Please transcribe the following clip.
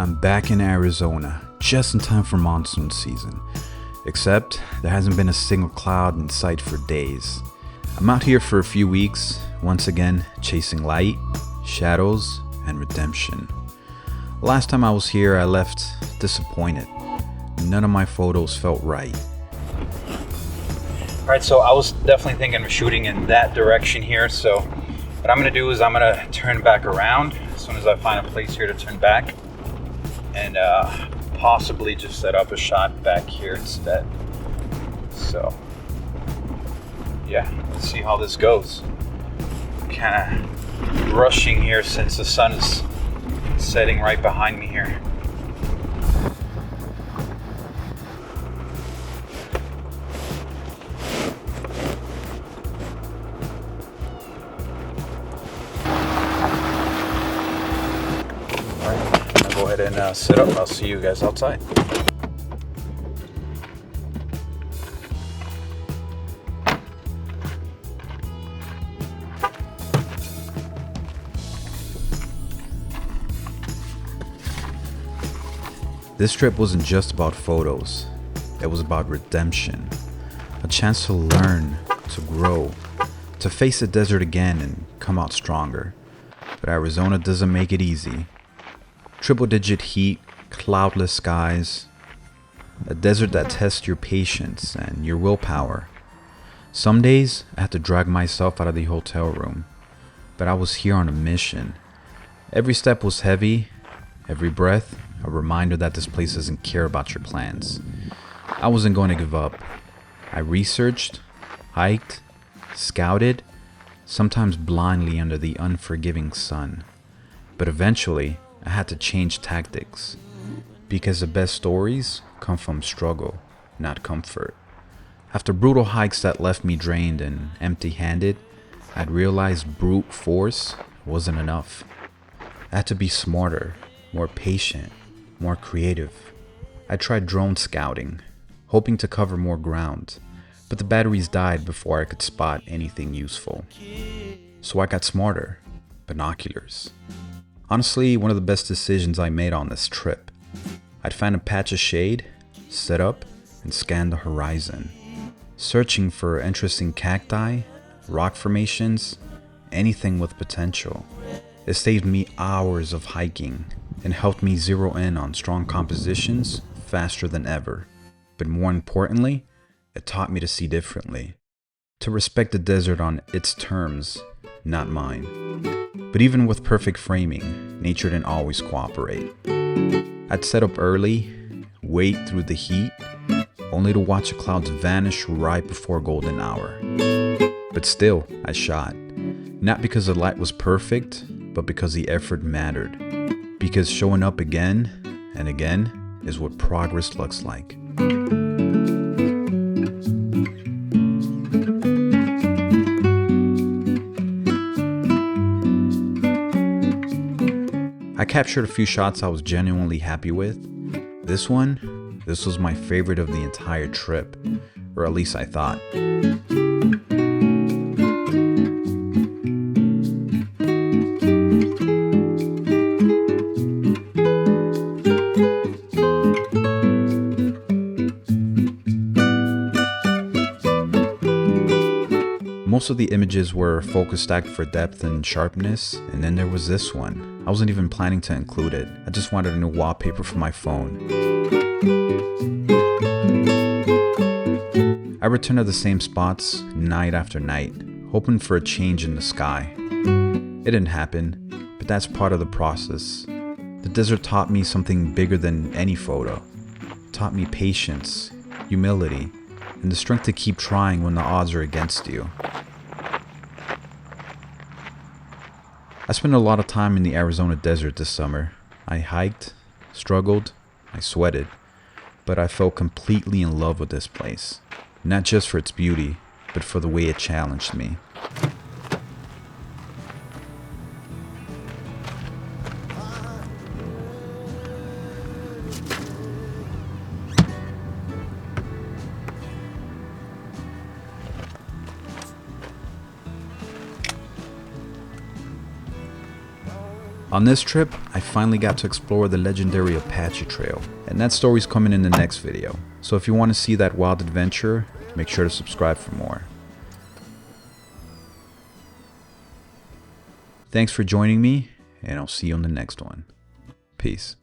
I'm back in Arizona, just in time for monsoon season. Except, there hasn't been a single cloud in sight for days. I'm out here for a few weeks, once again, chasing light, shadows, and redemption. Last time I was here, I left disappointed. None of my photos felt right. Alright, so I was definitely thinking of shooting in that direction here, so what I'm going to do is I'm going to turn back around as soon as I find a place here to turn back and possibly just set up a shot back here instead. So yeah, let's see how this goes. Kind of rushing here since the sun is setting right behind me here. Go ahead and set up. I'll see you guys outside. This trip wasn't just about photos. It was about redemption. A chance to learn, to grow, to face the desert again and come out stronger. But Arizona doesn't make it easy. Triple-digit heat, cloudless skies, a desert that tests your patience and your willpower. Some days, I had to drag myself out of the hotel room, but I was here on a mission. Every step was heavy, every breath, a reminder that this place doesn't care about your plans. I wasn't going to give up. I researched, hiked, scouted, sometimes blindly under the unforgiving sun. But eventually, I had to change tactics, because the best stories come from struggle, not comfort. After brutal hikes that left me drained and empty-handed, I'd realized brute force wasn't enough. I had to be smarter, more patient, more creative. I tried drone scouting, hoping to cover more ground, but the batteries died before I could spot anything useful. So I got smarter, binoculars. Honestly, one of the best decisions I made on this trip. I'd find a patch of shade, set up, and scan the horizon, searching for interesting cacti, rock formations, anything with potential. It saved me hours of hiking and helped me zero in on strong compositions faster than ever. But more importantly, it taught me to see differently, to respect the desert on its terms, not mine. But even with perfect framing, nature didn't always cooperate. I'd set up early, wait through the heat, only to watch the clouds vanish right before golden hour. But still, I shot. Not because the light was perfect, but because the effort mattered. Because showing up again and again is what progress looks like. I captured a few shots I was genuinely happy with. This was my favorite of the entire trip, or at least I thought. Most of the images were focus stacked for depth and sharpness, and then there was this one. I wasn't even planning to include it. I just wanted a new wallpaper for my phone. I returned to the same spots night after night, hoping for a change in the sky. It didn't happen, but that's part of the process. The desert taught me something bigger than any photo. It taught me patience, humility, and the strength to keep trying when the odds are against you. I spent a lot of time in the Arizona desert this summer. I hiked, struggled, I sweated, but I fell completely in love with this place. Not just for its beauty, but for the way it challenged me. On this trip, I finally got to explore the legendary Apache Trail, and that story's coming in the next video. So if you want to see that wild adventure, make sure to subscribe for more. Thanks for joining me, and I'll see you on the next one. Peace.